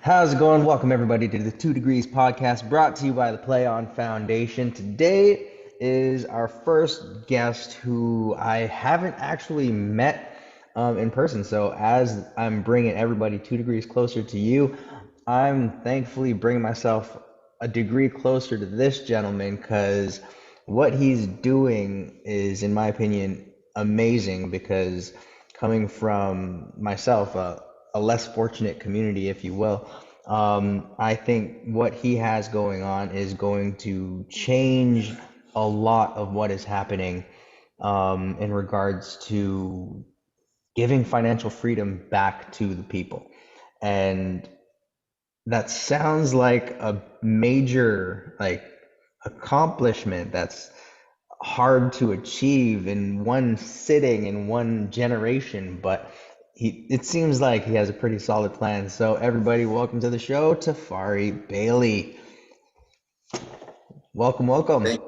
How's it going? Welcome everybody to the 2 Degrees podcast brought to you by the Play On Foundation. Today is our first guest who I haven't actually met in person. So as I'm bringing everybody 2 degrees closer to you, I'm thankfully bringing myself a degree closer to this gentleman because what he's doing is, in my opinion, amazing because coming from myself, a less fortunate community, if you will, I think what he has going on is going to change a lot of what is happening in regards to giving financial freedom back to the people. And that sounds like a major accomplishment that's hard to achieve in one sitting in one generation, but it seems like he has a pretty solid plan. So everybody, welcome to the show, Tefari Bailey. Welcome, welcome. Thank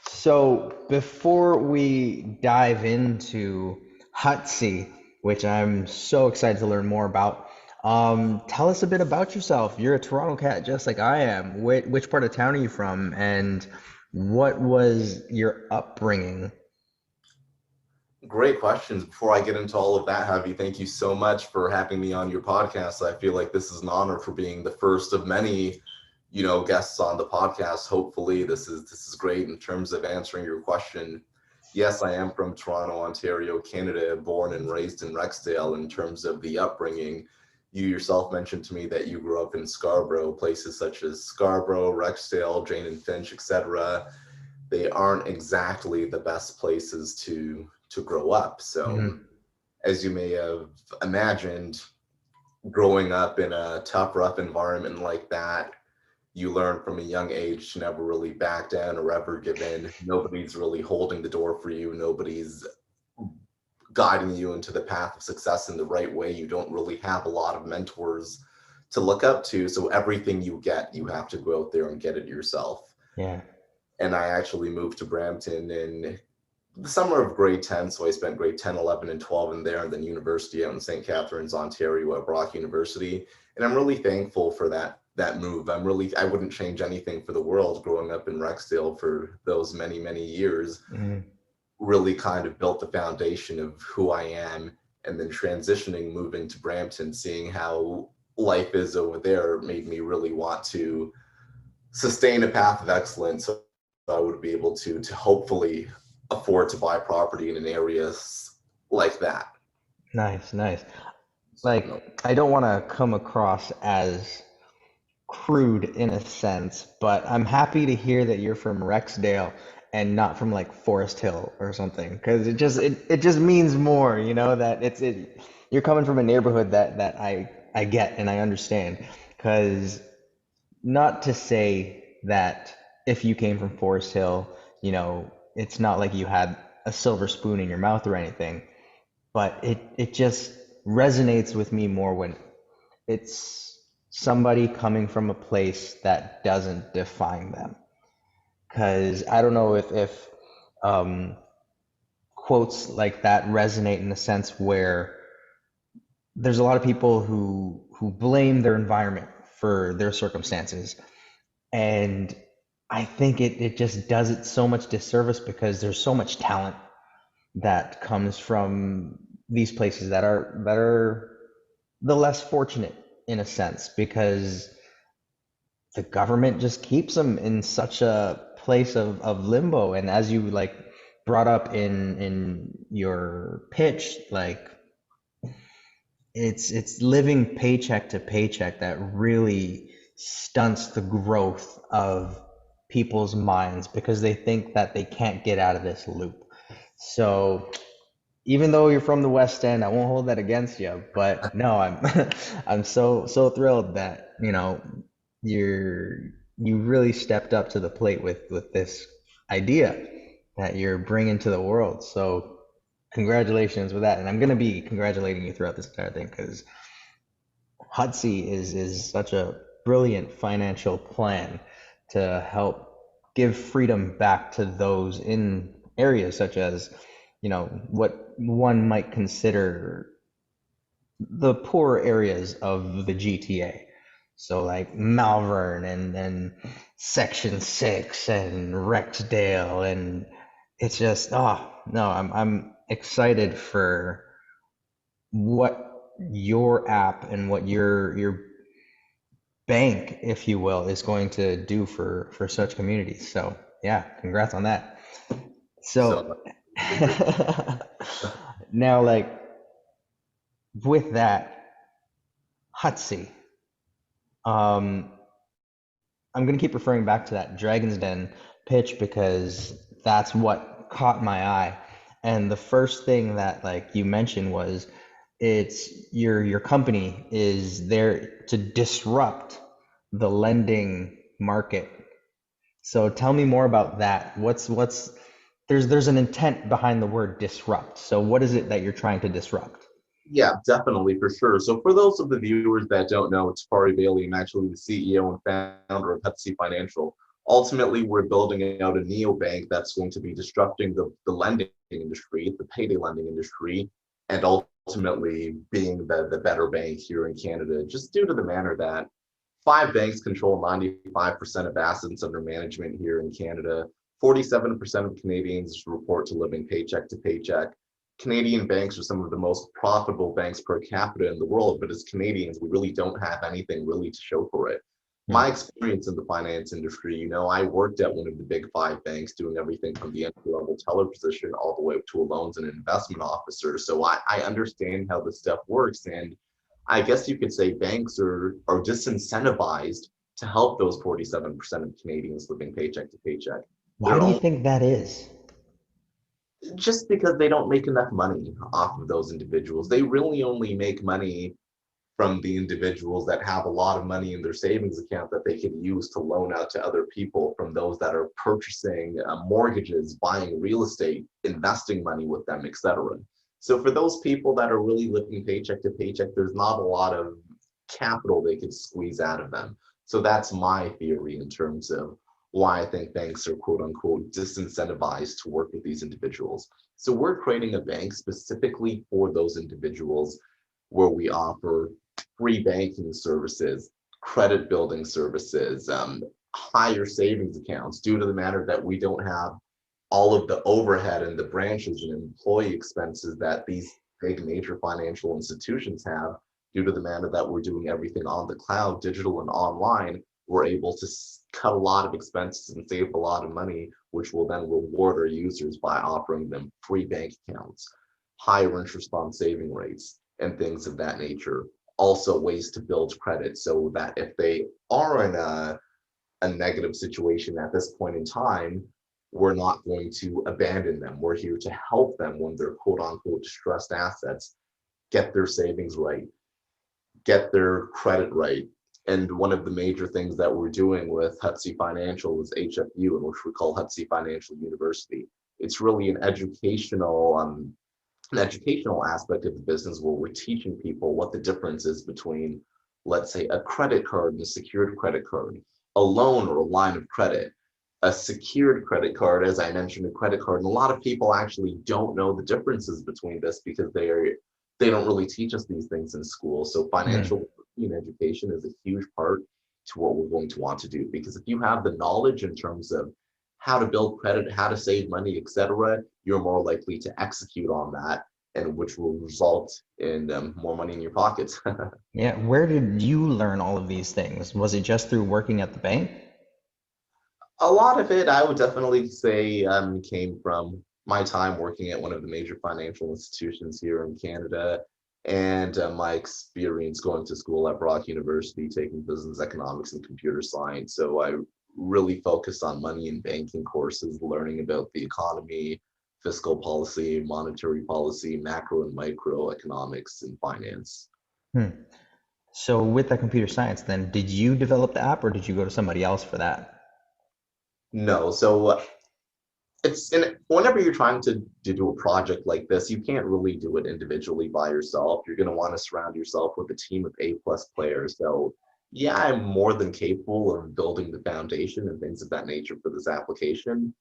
So before we dive into Hutsy, which I'm so excited to learn more about, tell us a bit about yourself. You're a Toronto cat, just like I am. Which part of town are you from, and what was your upbringing? Great questions. Before I get into all of that, Javi, thank you so much for having me on your podcast. I feel like this is an honor for being the first of many, guests on the podcast. Hopefully, this is great in terms of answering your question. Yes, I am from Toronto, Ontario, Canada, born and raised in Rexdale. In terms of the upbringing, you yourself mentioned to me that you grew up in Scarborough, places such as Scarborough, Rexdale, Jane and Finch, etc. They aren't exactly the best places to grow up. So, Hmm. as you may have imagined, growing up in a tough, rough environment like that, you learn from a young age to never really back down or ever give in. Nobody's really holding the door for you. Nobody's guiding you into the path of success in the right way. You don't really have a lot of mentors to look up to. So everything you get, you have to go out there and get it yourself. Yeah. And I actually moved to Brampton in the summer of grade 10. So I spent grade 10, 11, and 12 in there, and then university out in St. Catharines, Ontario at Brock University. And I'm really thankful for that move. I wouldn't change anything for the world. Growing up in Rexdale for those many, many years Hmm. really kind of built the foundation of who I am. And then transitioning, moving to Brampton, seeing how life is over there made me really want to sustain a path of excellence, so I would be able to hopefully afford to buy property in an area like that. Nice, nice. So, I don't want to come across as crude in a sense, but I'm happy to hear that you're from Rexdale and not from like Forest Hill or something, because it just means more, that you're coming from a neighborhood that I get and I understand. Because not to say that if you came from Forest Hill, it's not like you had a silver spoon in your mouth or anything, but it just resonates with me more when it's somebody coming from a place that doesn't define them. Because I don't know if um, quotes like that resonate in the sense where there's a lot of people who blame their environment for their circumstances, and I think it just does it so much disservice because there's so much talent that comes from these places that are the less fortunate in a sense because the government just keeps them in such a place of limbo. And as you like brought up in your pitch, like it's living paycheck to paycheck that really stunts the growth of people's minds because they think that they can't get out of this loop. So even though you're from the West End, I won't hold that against you. But no, I'm I'm so thrilled that you're you really stepped up to the plate with this idea that you're bringing to the world. So congratulations with that, and I'm gonna be congratulating you throughout this entire thing because Hutsy is such a brilliant financial plan to help give freedom back to those in areas such as, what one might consider the poorer areas of the GTA. So like Malvern and Section 6 and Rexdale, and it's just, oh no, I'm excited for what your app and what your bank, if you will, is going to do for such communities. So yeah, congrats on that. So So I appreciate it. now, like with that, Hutsy, um, I'm gonna keep referring back to that Dragon's Den pitch because that's what caught my eye. And the first thing that like you mentioned was it's your company is there to disrupt the lending market. So tell me more about that. What's there's an intent behind the word disrupt. So what is it that you're trying to disrupt? Yeah, definitely, for sure. So for those of the viewers that don't know, Tefari Bailey, I'm actually the CEO and founder of Hutsy Financial. Ultimately, we're building out a neobank that's going to be disrupting the lending industry, the payday lending industry, and ultimately being the better bank here in Canada, just due to the manner that five banks control 95% of assets under management here in Canada. 47% of Canadians report to living paycheck to paycheck. Canadian banks are some of the most profitable banks per capita in the world, but as Canadians, we really don't have anything really to show for it. Hmm. My experience in the finance industry, I worked at one of the big five banks doing everything from the entry level teller position all the way up to a loans and investment officer. So I understand how this stuff works. And I guess you could say banks are disincentivized to help those 47% of Canadians living paycheck to paycheck. Why They're do you only think that is? just because they don't make enough money off of those individuals. They really only make money from the individuals that have a lot of money in their savings account that they can use to loan out to other people, from those that are purchasing mortgages, buying real estate, investing money with them, etc. So for those people that are really living paycheck to paycheck, there's not a lot of capital they could squeeze out of them. So that's my theory in terms of why I think banks are quote unquote disincentivized to work with these individuals. So we're creating a bank specifically for those individuals where we offer free banking services, credit building services, higher savings accounts, due to the matter that we don't have all of the overhead and the branches and employee expenses that these big major financial institutions have. Due to the manner that we're doing everything on the cloud, digital and online, we're able to cut a lot of expenses and save a lot of money, which will then reward our users by offering them free bank accounts, higher interest on saving rates, and things of that nature. Also, ways to build credit so that if they are in a negative situation at this point in time, we're not going to abandon them. We're here to help them when they're quote unquote distressed assets get their savings right, get their credit right. And one of the major things that we're doing with Hutsy Financial is HFU, in which we call Hutsy Financial University. It's really an educational aspect of the business where we're teaching people what the difference is between, let's say, a credit card and a secured credit card, a loan or a line of credit, a secured credit card, as I mentioned, a credit card. And a lot of people actually don't know the differences between this because they don't really teach us these things in school. So Hmm. financial education is a huge part to what we're going to want to do. Because if you have the knowledge in terms of how to build credit, how to save money, etc., you're more likely to execute on that, and which will result in more money in your pockets. Yeah, where did you learn all of these things? Was it just through working at the bank? A lot of it, I would definitely say, came from my time working at one of the major financial institutions here in Canada, and my experience going to school at Brock University, taking business economics and computer science. So I really focused on money and banking courses, learning about the economy, fiscal policy, monetary policy, macro and micro economics, and finance. Hmm. So with that computer science, then did you develop the app or did you go to somebody else for that? No, so it's and whenever you're trying to do a project like this, you can't really do it individually by yourself. You're going to want to surround yourself with a team of A+ players. So yeah, I'm more than capable of building the foundation and things of that nature for this application,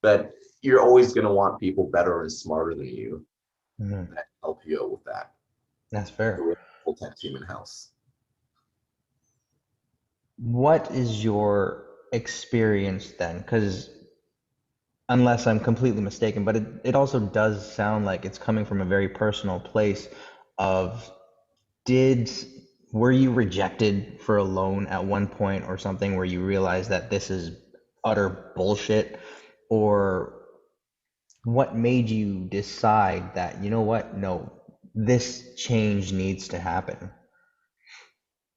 but you're always going to want people better and smarter than you Mhm. that help you out with that. That's fair. tech team in-house. What is your experience then? Because unless I'm completely mistaken, but it also does sound like it's coming from a very personal place of did were you rejected for a loan at one point or something where you realized that this is utter bullshit? Or what made you decide that, you know what, no, this change needs to happen?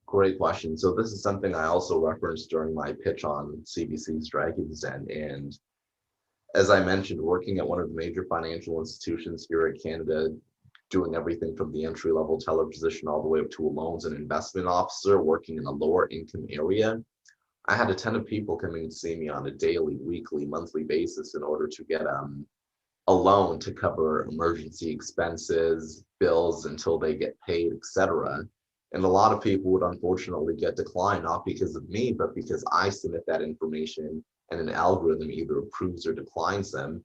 Great question. So this is something I also referenced during my pitch on CBC's Dragon's Den. And as I mentioned, working at one of the major financial institutions here in Canada, doing everything from the entry-level teller position all the way up to a loans and investment officer, working in a lower income area, I had a ton of people coming to see me on a daily, weekly, monthly basis in order to get a loan to cover emergency expenses, bills until they get paid, etc. And a lot of people would unfortunately get declined, not because of me, but because I submit that information and an algorithm either approves or declines them.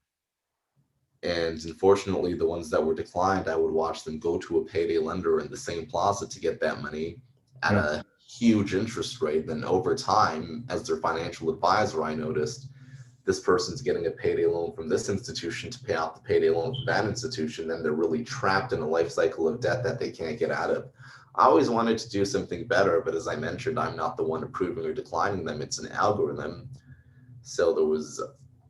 And unfortunately, the ones that were declined, I would watch them go to a payday lender in the same plaza to get that money at Hmm. a huge interest rate. Then over time, as their financial advisor, I noticed this person's getting a payday loan from this institution to pay off the payday loan from that institution, then they're really trapped in a life cycle of debt that they can't get out of. I always wanted to do something better, but as I mentioned, I'm not the one approving or declining them. It's an algorithm. So there was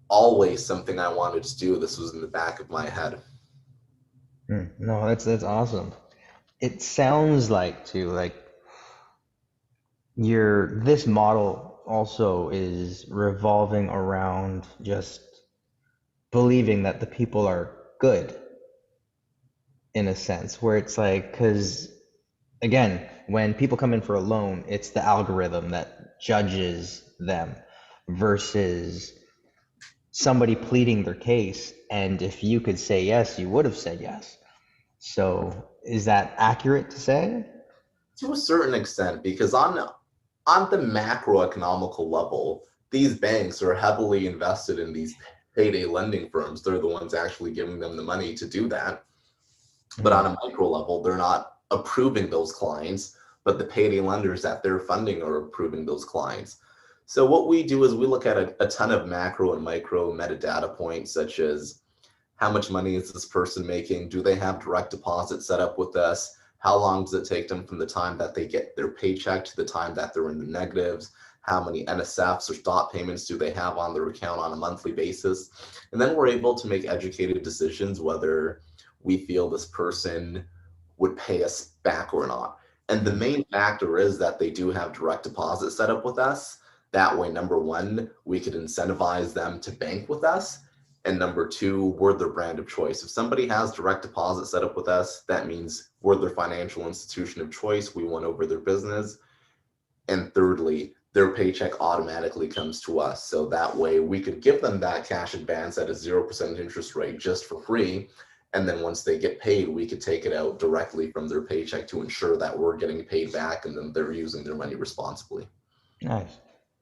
always something I wanted to do. This was in the back of my head. No, that's awesome. It sounds like too, like your this model also is revolving around just believing that the people are good in a sense, where it's like, because again, when people come in for a loan, it's the algorithm that judges them versus somebody pleading their case. And if you could say yes, you would have said yes. So is that accurate to say? To a certain extent, because on the macroeconomical level, these banks are heavily invested in these payday lending firms. They're the ones actually giving them the money to do that. But on Mm. a micro level, they're not approving those clients, but the payday lenders that they're funding are approving those clients. So what we do is we look at a ton of macro and micro metadata points, such as how much money is this person making? Do they have direct deposit set up with us? How long does it take them from the time that they get their paycheck to the time that they're in the negatives? How many NSFs or stop payments do they have on their account on a monthly basis? And then we're able to make educated decisions whether we feel this person would pay us back or not. And the Mm. main factor is that they do have direct deposit set up with us. That way, number one, we could incentivize them to bank with us. And number two, we're their brand of choice. If somebody has direct deposit set up with us, that means we're their financial institution of choice. We won over their business. And thirdly, their paycheck automatically comes to us. So that way we could give them that cash advance at a 0% interest rate just for free. And then once they get paid, we could take it out directly from their paycheck to ensure that we're getting paid back and then they're using their money responsibly. Nice.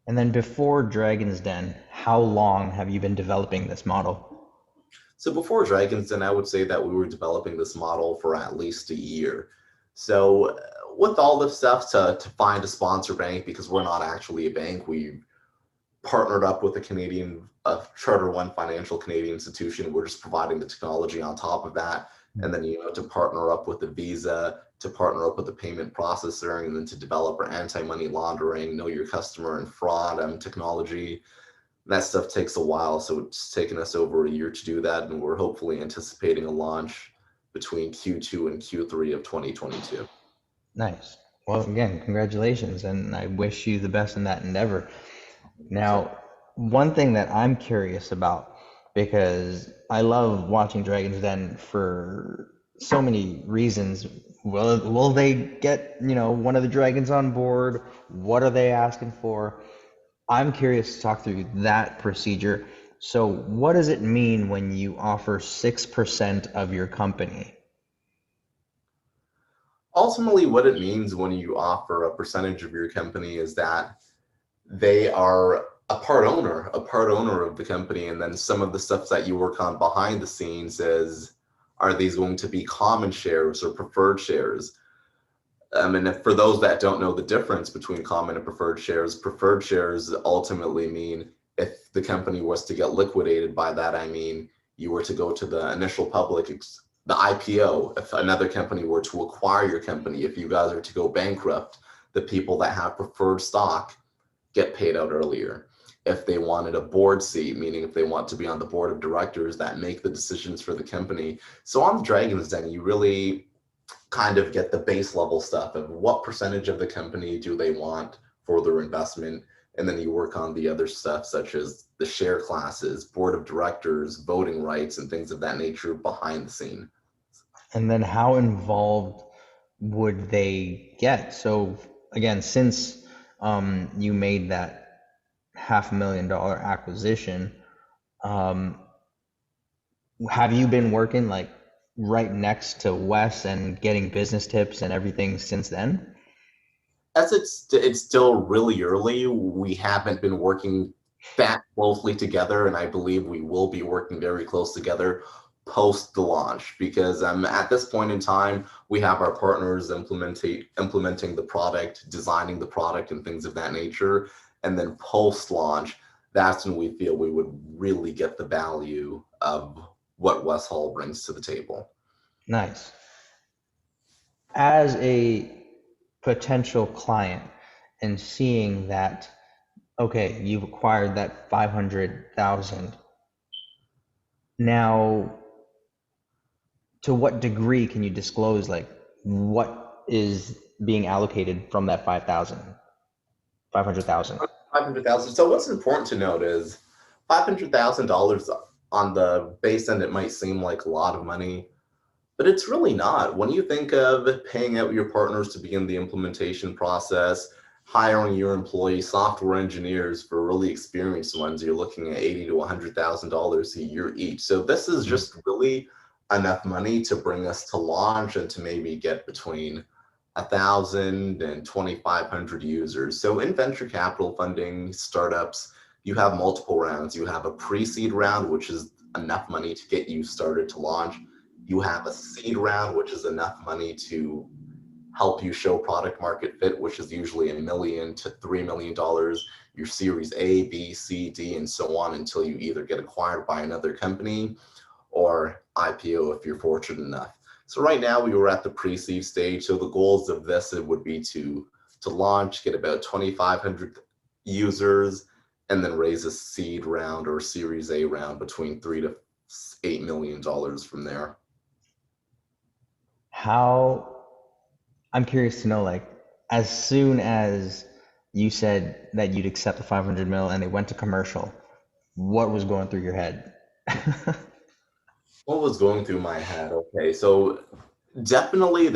And then before Dragon's Den, how long have you been developing this model? So before Dragon's Den, I would say that we were developing this model for at least a year. So with all this stuff to find a sponsor bank, because we're not actually a bank, we partnered up with a Canadian, Charter One financial Canadian institution. We're just providing the technology on top of that. And then, to partner up with the Visa, to partner up with the payment processor, and then to develop our anti-money laundering, know your customer and fraud technology. That stuff takes a while. So it's taken us over a year to do that. And we're hopefully anticipating a launch between Q2 and Q3 of 2022. Nice. Well, again, congratulations, and I wish you the best in that endeavor. Now, one thing that I'm curious about, because I love watching Dragon's Den for so many reasons. Will they get, one of the dragons on board? What are they asking for? I'm curious to talk through that procedure. So, what does it mean when you offer 6% of your company? Ultimately, what it means when you offer a percentage of your company is that they are a part owner of the company. And then some of the stuff that you work on behind the scenes is, are these going to be common shares or preferred shares? I mean, for those that don't know the difference between common and preferred shares ultimately mean if the company was to get liquidated. By that, I mean you were to go to the initial public, the IPO. If another company were to acquire your company, if you guys are to go bankrupt, the people that have preferred stock get paid out earlier. If they wanted a board seat, meaning if they want to be on the board of directors that make the decisions for the company. So on the Dragon's Den, you really kind of get the base level stuff of what percentage of the company do they want for their investment. And then you work on the other stuff, such as the share classes, board of directors, voting rights, and things of that nature behind the scene. And then how involved would they get? So again, since you made that $500,000 acquisition, um, have you been working like right next to Wes and getting business tips and everything since then? As it's still really early, we haven't been working that closely together, and I believe we will be working very close together post the launch, because at this point in time we have our partners implementing the product, designing the product, and things of that nature. And then post launch, that's when we feel we would really get the value of what Wes Hall brings to the table. Nice. As a potential client and seeing that, okay, you've acquired that 500,000. Now, to what degree can you disclose like what is being allocated from that 500,000? 500,000. So what's important to note is $500,000 on the base end, it might seem like a lot of money, but it's really not. When you think of paying out your partners to begin the implementation process, hiring your employees, software engineers for really experienced ones, you're looking at $80,000 to $100,000 a year each. So this is just really enough money to bring us to launch and to maybe get between 1,000 and 2,500 users. So in venture capital funding startups, you have multiple rounds. You have a pre-seed round, which is enough money to get you started to launch. You have a seed round, which is enough money to help you show product market fit, which is usually $1 million to $3 million. Your series A, B, C, D, and so on until you either get acquired by another company or IPO if you're fortunate enough. So right now we were at the pre-seed stage. So the goals of this, it would be to launch, get about 2,500 users, and then raise a seed round or series A round between $3 to $8 million from there. I'm curious to know, like, as soon as you said that you'd accept the 500 mil and they went to commercial, what was going through your head? What was going through my head? Okay, so definitely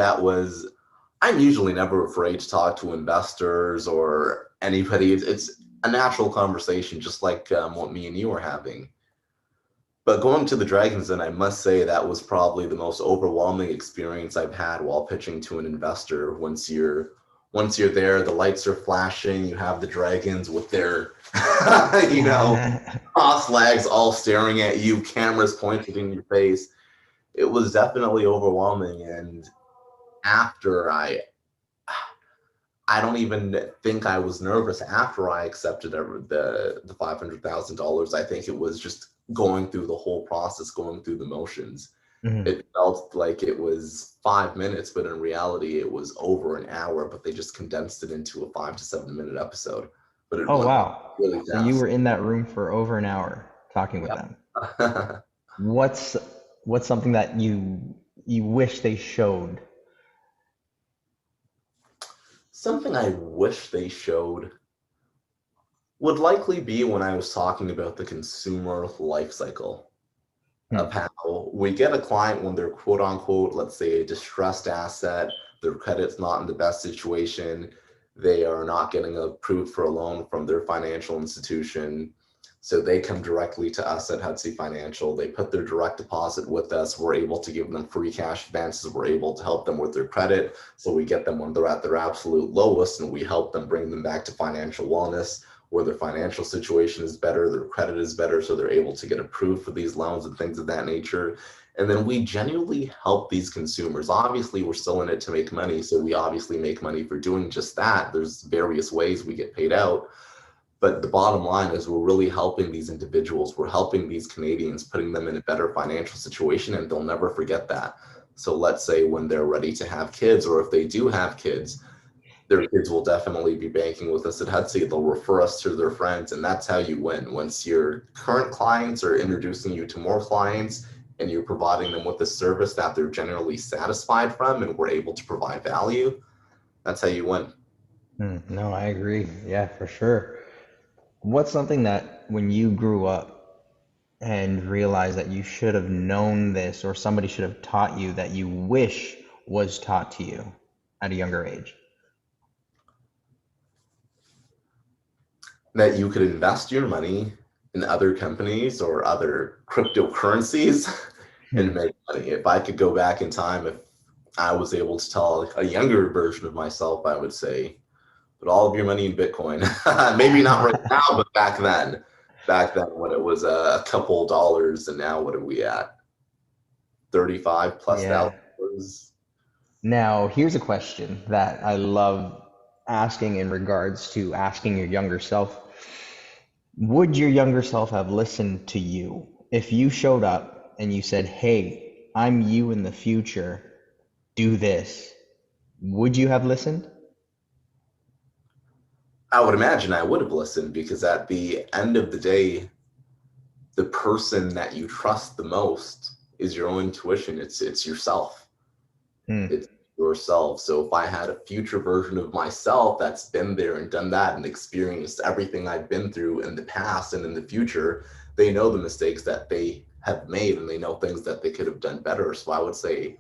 I'm usually never afraid to talk to investors or anybody. It's a natural conversation, just like what me and you are having. But going to the Dragons Den, I must say that was probably the most overwhelming experience I've had while pitching to an investor. Once you're there, the lights are flashing, you have the dragons with their cross legs all staring at you, cameras pointed in your face. It was definitely overwhelming. And after I don't even think I was nervous after I accepted the $500,000. I think it was just going through the whole process, going through the motions. It felt like it was 5 minutes, but in reality, it was over an hour. But they just condensed it into a 5 to 7 minute episode. But it Oh, went wow. really So you fast. were in that room for over an hour talking with them. What's something that you wish they showed? Something I wish they showed would likely be when I was talking about the consumer life cycle of how we get a client when they're quote unquote, let's say a distressed asset, their credit's not in the best situation, they are not getting approved for a loan from their financial institution. So they come directly to us at Hutsy Financial. They put their direct deposit with us. We're able to give them free cash advances. We're able to help them with their credit. So we get them when they're at their absolute lowest and we help them bring them back to financial wellness. or their financial situation is better, their credit is better, so they're able to get approved for these loans and things of that nature. And then we genuinely help these consumers. Obviously, we're still in it to make money, so we obviously make money for doing just that. There's various ways we get paid out. But the bottom line is we're really helping these individuals. We're helping these Canadians, putting them in a better financial situation, and they'll never forget that. So let's say when they're ready to have kids, or if they do have kids, their kids will definitely be banking with us at Hutsy. They'll refer us to their friends, and that's how you win. Once your current clients are introducing you to more clients and you're providing them with a service that they're generally satisfied from and we're able to provide value, that's how you win. No, I agree. Yeah, for sure. What's something that when you grew up and realized that you should have known this or somebody should have taught you that you wish was taught to you at a younger age? That you could invest your money in other companies or other cryptocurrencies and Hmm. make money. If I could go back in time, if I was able to tell a younger version of myself, I would say, put all of your money in Bitcoin. Maybe not right now, but back then. Back then when it was a couple dollars, and now what are we at? 35 plus Yeah. thousand dollars. Now, here's a question that I love asking in regards to asking your younger self. Would your younger self have listened to you if you showed up and you said, "Hey, I'm you in the future, do this"? Would you have listened? I would imagine I would have listened, because at the end of the day, the person that you trust the most is your own intuition. It's yourself. Hmm. It's yourself. So if I had a future version of myself that's been there and done that and experienced everything I've been through in the past and in the future, they know the mistakes that they have made and they know things that they could have done better. So I would say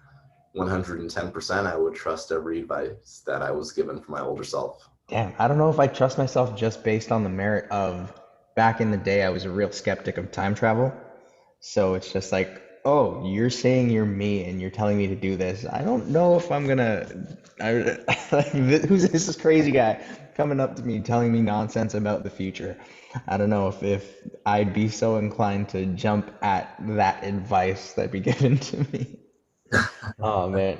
110% I would trust every advice that I was given from my older self. Damn, I don't know if I trust myself just based on the merit of back in the day, I was a real skeptic of time travel. So it's just like, oh, you're saying you're me and you're telling me to do this. I don't know if I'm gonna. Like, who's this crazy guy coming up to me telling me nonsense about the future? I don't know if I'd be so inclined to jump at that advice that'd be given to me. Oh man.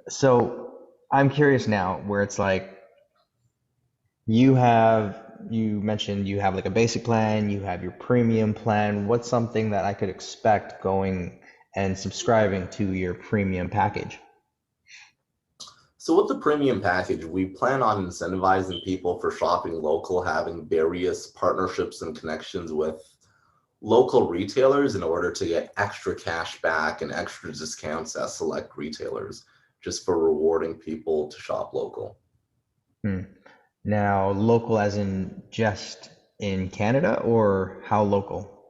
So I'm curious now, where it's like you mentioned you have like a basic plan, you have your premium plan. What's something that I could expect going and subscribing to your premium package? So with the premium package, we plan on incentivizing people for shopping local, having various partnerships and connections with local retailers in order to get extra cash back and extra discounts at select retailers, just for rewarding people to shop local. Hmm. Now, local as in just in Canada or how local?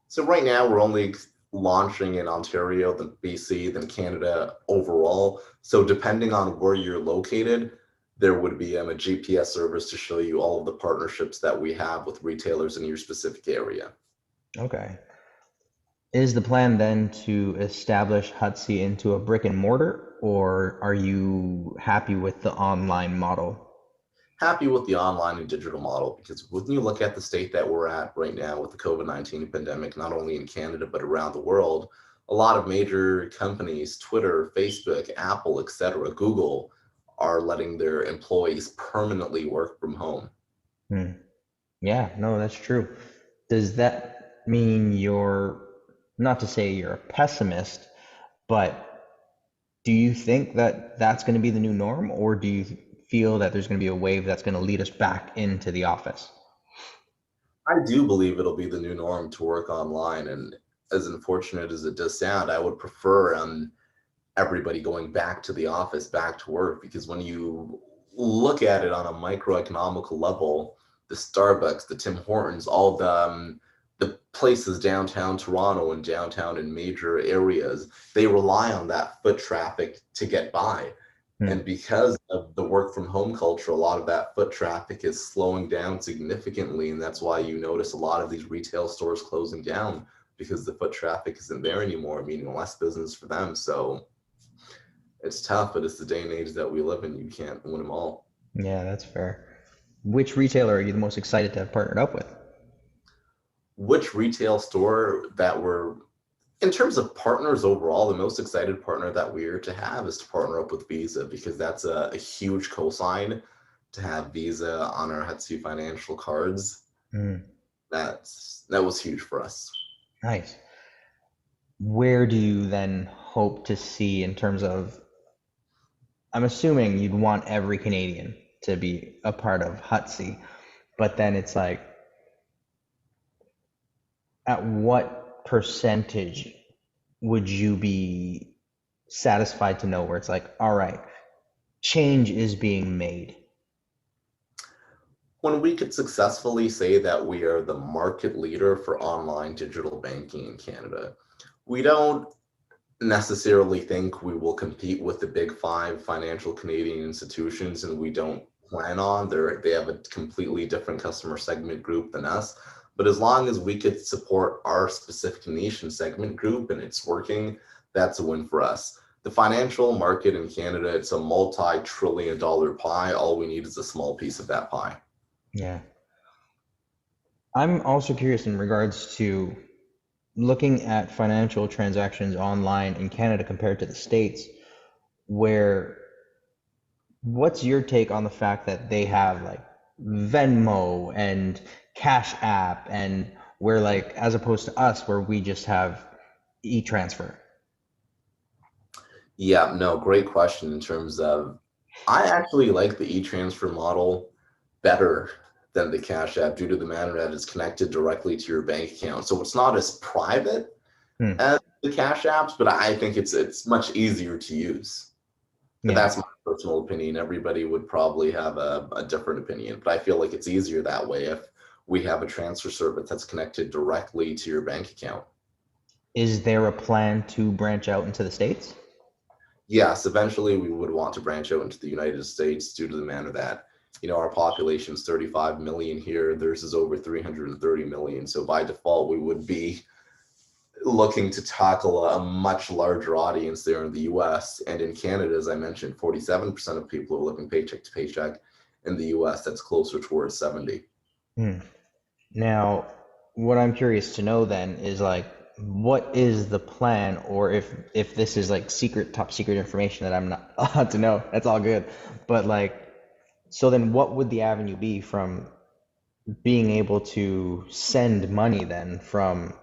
So right now we're only launching in Ontario, then BC, then Canada overall. So depending on where you're located, there would be a GPS service to show you all of the partnerships that we have with retailers in your specific area. Okay. Is the plan then to establish Hutsy into a brick and mortar, or are you happy with the online model? Happy with the online and digital model, because when you look at the state that we're at right now with the COVID-19 pandemic, not only in Canada but around the world, a lot of major companies, Twitter, Facebook, Apple, etc., Google, are letting their employees permanently work from home. Hmm. Yeah, no, that's true. Does that mean you're, not to say you're a pessimist, but do you think that that's going to be the new norm, or do you feel that there's going to be a wave that's going to lead us back into the office? I do believe it'll be the new norm to work online, and as unfortunate as it does sound, I would prefer everybody going back to the office, back to work, because when you look at it on a microeconomical level, the Starbucks, the Tim Hortons, all the places downtown Toronto and downtown in major areas, they rely on that foot traffic to get by. Hmm. And because of the work from home culture, a lot of that foot traffic is slowing down significantly. And that's why you notice a lot of these retail stores closing down, because the foot traffic isn't there anymore, meaning less business for them. So it's tough, but it's the day and age that we live in. You can't win them all. Yeah, that's fair. which retailer are you the most excited to have partnered up with? Which retail store that we're, in terms of partners overall, the most excited partner that we're to have is to partner up with Visa, because that's a huge cosign to have Visa on our Hutsy financial cards. Mm, That was huge for us. nice. Where do you then hope to see in terms of, I'm assuming you'd want every Canadian to be a part of Hutsy, but then it's like, at what percentage would you be satisfied to know where it's like, all right, change is being made? When we could successfully say that we are the market leader for online digital banking in Canada, we don't necessarily think we will compete with the big five financial Canadian institutions, and we don't plan on. They have a completely different customer segment group than us. But as long as we could support our specific niche and segment group and it's working, that's a win for us. The financial market in Canada, it's a multi-trillion dollar pie. All we need is a small piece of that pie. Yeah. I'm also curious in regards to looking at financial transactions online in Canada compared to the States, where what's your take on the fact that they have like Venmo and Cash App, and where like as opposed to us where we just have e-transfer? Yeah, no, great question. In terms of, I actually like the e-transfer model better than the Cash App due to the manner that it's connected directly to your bank account. So it's not as private Hmm. as the Cash Apps, but I think it's much easier to use. But Yeah. that's my personal opinion. Everybody would probably have a different opinion, but I feel like it's easier that way if we have a transfer service that's connected directly to your bank account. Is there a plan to branch out into the States? Yes, eventually we would want to branch out into the United States due to the manner that, our population is 35 million here. Theirs is over 330 million. So by default, we would be looking to tackle a much larger audience there in the US. And in Canada, as I mentioned, 47% of people are living paycheck to paycheck. In the US, that's closer towards 70. Hmm. Now, what I'm curious to know then is like, what is the plan, or if this is like secret, top secret information that I'm not allowed to know, that's all good. But like, so then what would the avenue be from being able to send money then from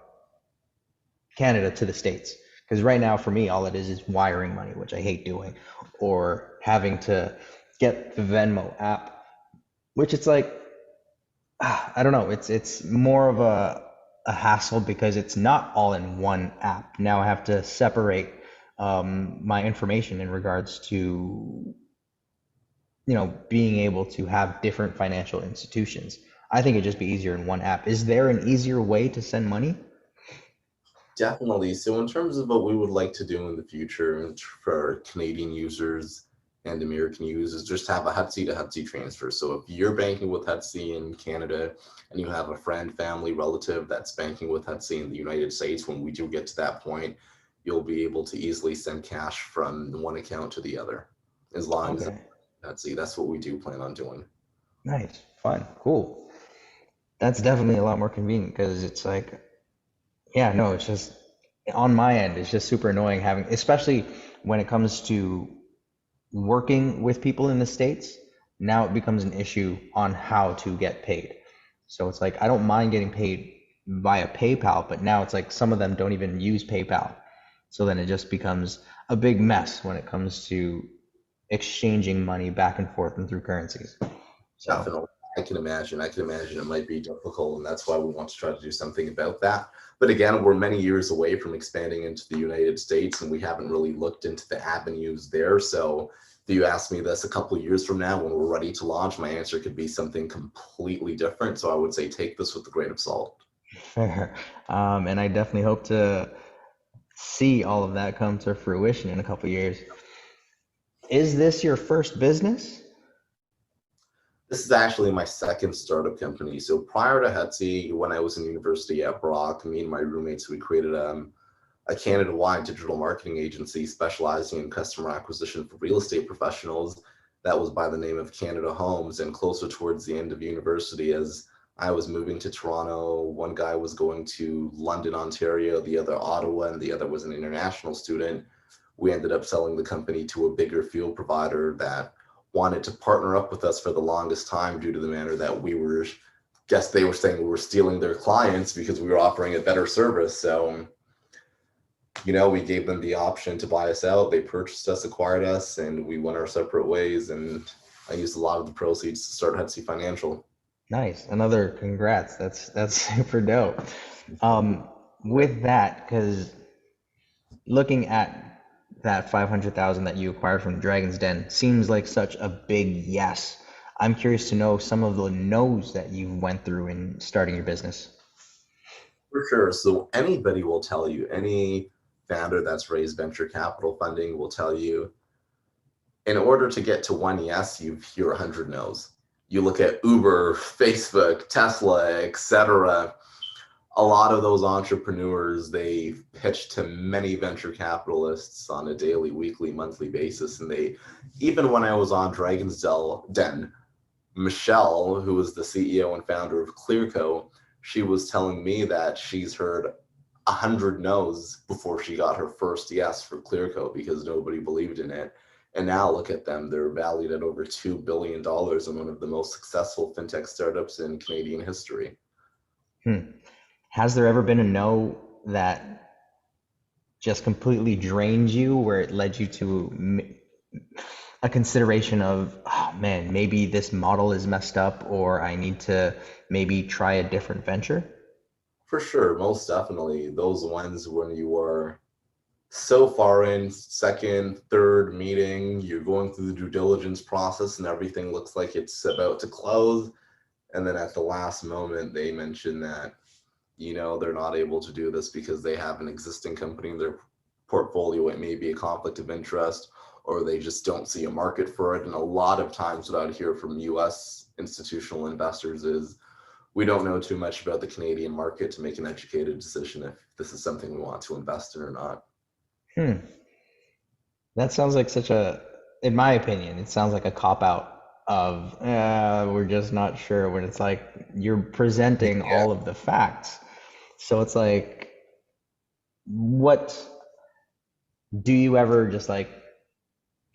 Canada to the States? Because right now for me, all it is wiring money, which I hate doing, or having to get the Venmo app, which it's like, I don't know. It's more of a hassle because it's not all in one app. Now I have to separate my information in regards to being able to have different financial institutions. I think it'd just be easier in one app. Is there an easier way to send money? Definitely. So, in terms of what we would like to do in the future for Canadian users and American users, just have a Hutsy to Hutsy transfer. So, if you're banking with Hutsy in Canada and you have a friend, family, relative that's banking with Hutsy in the United States, when we do get to that point, you'll be able to easily send cash from one account to the other, as long as it's Okay, Hutsy. That's what we do plan on doing. nice, fun, cool. That's definitely a lot more convenient because it's like, yeah, no, it's just on my end, it's just super annoying having, especially when it comes to working with people in the States. Now it becomes an issue on how to get paid. So it's like, I don't mind getting paid via PayPal, but now it's like some of them don't even use PayPal. So then it just becomes a big mess when it comes to exchanging money back and forth and through currencies. So, Definitely. I can imagine. I can imagine it might be difficult, and that's why we want to try to do something about that. But again, we're many years away from expanding into the United States, and we haven't really looked into the avenues there. So, if you ask me this a couple of years from now when we're ready to launch, my answer could be something completely different. So, I would say take this with a grain of salt. fair. And I definitely hope to see all of that come to fruition in a couple years. Is this your first business? This is actually my second startup company. So prior to Hutsy, when I was in university at Brock, me and my roommates, we created a Canada-wide digital marketing agency specializing in customer acquisition for real estate professionals. that was by the name of Canada Homes. And closer towards the end of university, as I was moving to Toronto, one guy was going to London, Ontario, the other Ottawa, and the other was an international student. We ended up selling the company to a bigger field provider that wanted to partner up with us for the longest time due to the manner that we were, guess they were saying we were stealing their clients because we were offering a better service. So, we gave them the option to buy us out. They purchased us, acquired us, and we went our separate ways. And I used a lot of the proceeds to start Hutsy Financial. Nice. Another congrats. That's super dope. With that, because looking at that 500,000 that you acquired from Dragon's Den seems like such a big yes. I'm curious to know some of the no's that you went through in starting your business. For sure. So anybody will tell you, any founder that's raised venture capital funding will tell you, in order to get to one yes, you hear 100 no's. You look at Uber, Facebook, Tesla, etc. A lot of those entrepreneurs, they pitch to many venture capitalists on a daily, weekly, monthly basis. And even when I was on Dragon's Den, Michelle, who was the CEO and founder of Clearco, she was telling me that she's heard 100 no's before she got her first yes for Clearco because nobody believed in it. And now look at them. They're valued at over $2 billion and one of the most successful fintech startups in Canadian history. Has there ever been a no that just completely drained you, where it led you to a consideration of, oh man, maybe this model is messed up, or I need to maybe try a different venture? For sure, most definitely. Those ones when you are so far in, second, third meeting, you're going through the due diligence process and everything looks like it's about to close. And then at the last moment, they mention that, they're not able to do this because they have an existing company in their portfolio. It may be a conflict of interest, or they just don't see a market for it. And a lot of times what I'd hear from US institutional investors is, we don't know too much about the Canadian market to make an educated decision if this is something we want to invest in or not. That sounds like in my opinion, it sounds like a cop out of, we're just not sure, when it's like you're presenting Yeah. all of the facts. So it's like, what do you ever just like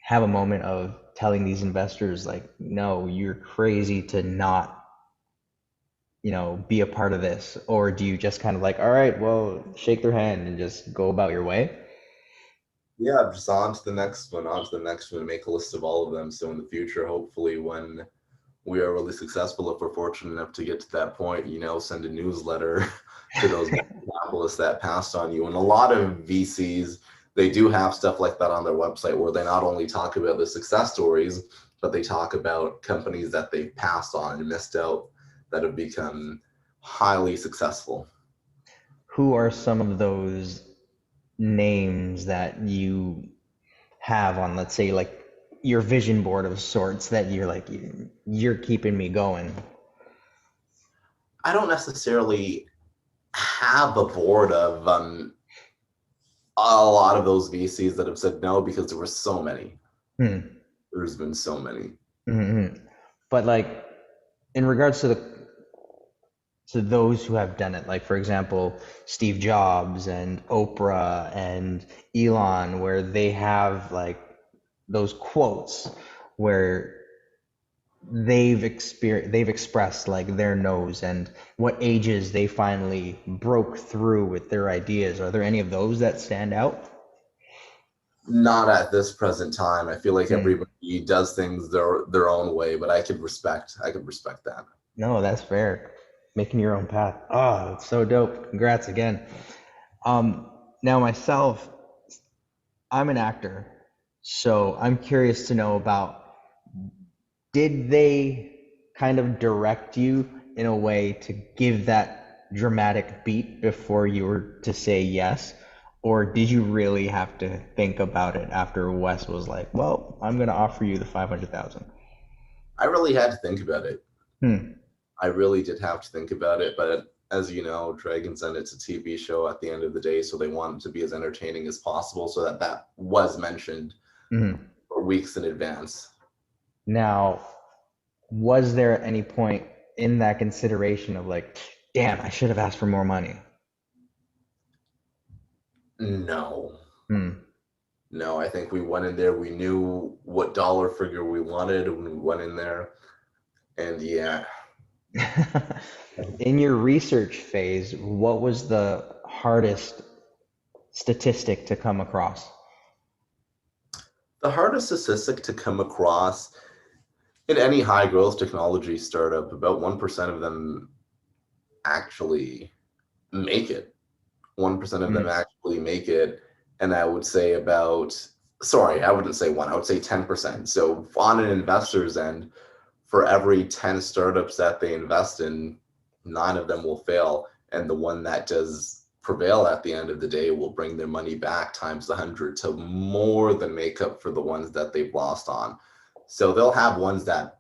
have a moment of telling these investors like, no, you're crazy to not, be a part of this? Or do you just kind of like, all right, well, shake their hand and just go about your way? Yeah, just on to the next one, make a list of all of them. So in the future, hopefully when we are really successful, if we're fortunate enough to get to that point, send a newsletter to those capitalists that passed on you. And a lot of VCs, they do have stuff like that on their website where they not only talk about the success stories, but they talk about companies that they've passed on and missed out that have become highly successful. Who are some of those names that you have on, let's say, like your vision board of sorts, that you're like, you're keeping me going? I don't necessarily have a board of a lot of those VCs that have said no because there were so many. There's been so many. But like, in regards to those who have done it, like for example, Steve Jobs and Oprah and Elon, where they have like those quotes where they've expressed like their no's and what ages they finally broke through with their ideas. Are there any of those that stand out? Not at this present time. I feel like everybody does things their own way, but I could respect that. No, that's fair. Making your own path. Oh, it's so dope. Congrats again. Now myself, I'm an actor, so I'm curious to know about, did they kind of direct you in a way to give that dramatic beat before you were to say yes? Or did you really have to think about it after Wes was like, well, I'm going to offer you the 500,000? I really had to think about it. Hmm. I really did have to think about it, but as you know, Dragon's Den, it's a TV show at the end of the day, so they want it to be as entertaining as possible, so that was mentioned for weeks in advance. Now, was there at any point in that consideration of like, damn, I should have asked for more money? No. Hmm. No, I think we went in there, we knew what dollar figure we wanted when we went in there. And yeah, In your research phase, what was the hardest statistic to come across? the hardest statistic to come across in any high growth technology startup, about 1% of them actually make it. 1% of them Hmm. actually make it. And I would say about, sorry, I wouldn't say one, I would say 10%. So on an investor's end, for every 10 startups that they invest in, 9 of them will fail. And the one that does prevail at the end of the day will bring their money back times the 100 to more than make up for the ones that they've lost on. So they'll have ones that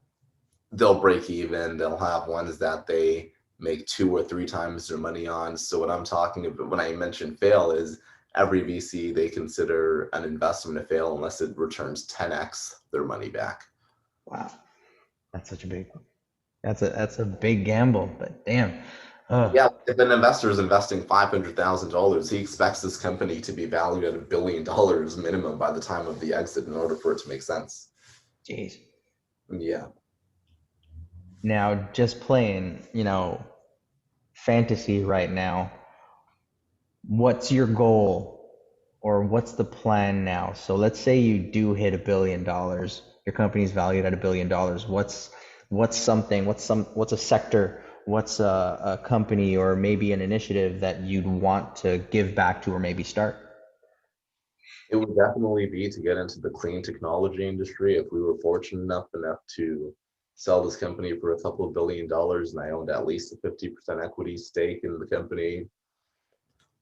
they'll break even. They'll have ones that they make 2 or 3 times their money on. So what I'm talking about when I mention fail is every VC they consider an investment a fail unless it returns 10x their money back. Wow, that's such a big, that's a big gamble, but damn. Uh, Yeah, if an investor is investing $500,000, he expects this company to be valued at $1 billion minimum by the time of the exit in order for it to make sense. Jeez. Yeah. Now, just playing, fantasy right now, what's your goal or what's the plan now? So let's say you do hit $1 billion, your company's valued at $1 billion. What's a sector, what's a company or maybe an initiative that you'd want to give back to or maybe start? It would definitely be to get into the clean technology industry. If we were fortunate enough to sell this company for a couple of $1 billion and I owned at least a 50% equity stake in the company,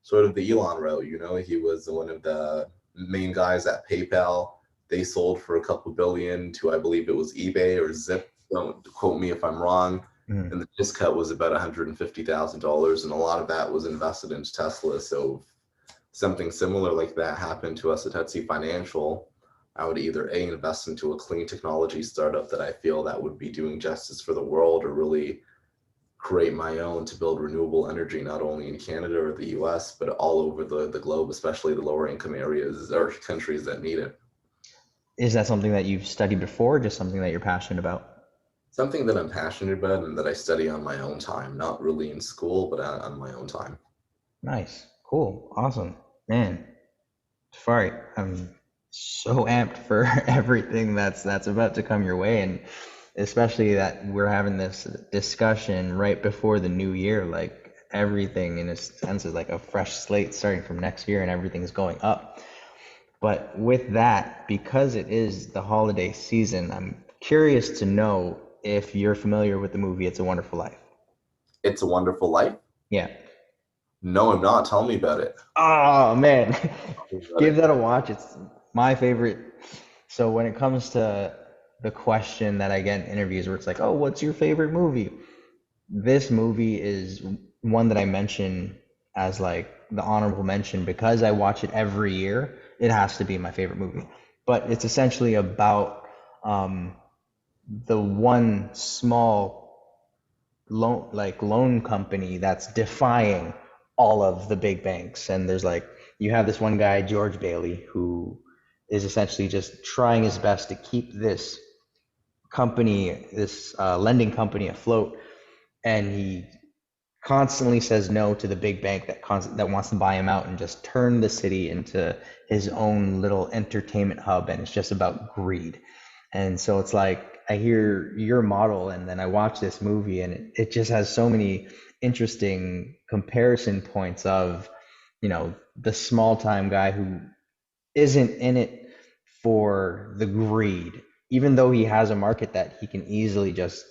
sort of the Elon route, he was one of the main guys at PayPal. They sold for a couple billion to, I believe it was eBay or Zip. Don't quote me if I'm wrong. Mm. And the discount was about $150,000, and a lot of that was invested into Tesla. So something similar like that happened to us at Hutsy Financial, I would either A, invest into a clean technology startup that I feel that would be doing justice for the world, or really create my own to build renewable energy, not only in Canada or the US, but all over the globe, especially the lower income areas or countries that need it. Is that something that you've studied before, or just something that you're passionate about? Something that I'm passionate about and that I study on my own time, not really in school, but on my own time. Nice, cool, awesome, man. Tefari, I'm so amped for everything that's about to come your way, and especially that we're having this discussion right before the new year. Like everything, in a sense, is like a fresh slate starting from next year, and everything's going up. But with that, because it is the holiday season, I'm curious to know if you're familiar with the movie "It's a Wonderful Life." It's a Wonderful Life? Yeah. No, I'm not. Tell me about it. Oh man, Tell me about give it. that a watch. It's my favorite. So when it comes to the question that I get in interviews where it's like, "Oh, what's your favorite movie?" This movie is one that I mention as like the honorable mention because I watch it every year. It has to be my favorite movie. But it's essentially about um, the one small loan company that's defying all of the big banks. And there's like you have this one guy, George Bailey, who is essentially just trying his best to keep this company, this lending company afloat, and he constantly says no to the big bank that wants to buy him out and just turn the city into his own little entertainment hub, and it's just about greed. And so it's like I hear your model and then I watch this movie and it just has so many interesting comparison points of, the small time guy who isn't in it for the greed, even though he has a market that he can easily just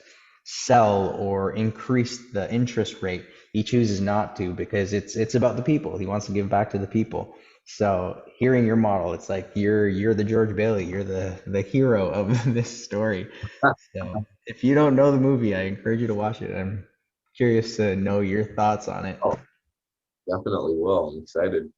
sell or increase the interest rate. He chooses not to because it's about the people. He wants to give back to the people. So hearing your model, it's like you're the George Bailey, you're the hero of this story. So if you don't know the movie, I encourage you to watch it. I'm curious to know your thoughts on it. Oh, definitely will. I'm excited.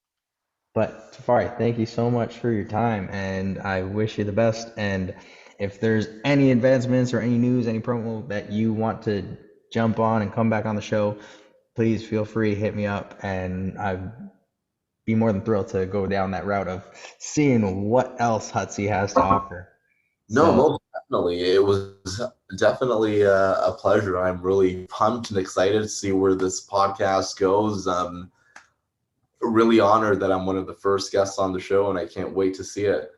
But Tafari, thank you so much for your time, and I wish you the best. And if there's any advancements or any news, any promo that you want to jump on and come back on the show, please feel free, hit me up, and I'd be more than thrilled to go down that route of seeing what else Hutsy has to offer. No, So most definitely. It was definitely a pleasure. I'm really pumped and excited to see where this podcast goes. Really honored that I'm one of the first guests on the show, and I can't wait to see it.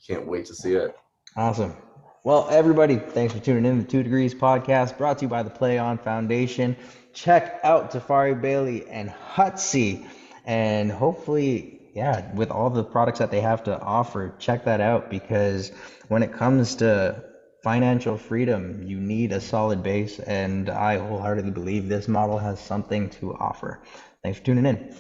Can't wait to see it. awesome. Well, everybody, thanks for tuning in to the 2 Degrees podcast brought to you by the Play On Foundation. Check out Tefari Bailey and Hutsy, and hopefully, yeah, with all the products that they have to offer, check that out, because when it comes to financial freedom, you need a solid base, and I wholeheartedly believe this model has something to offer. Thanks for tuning in.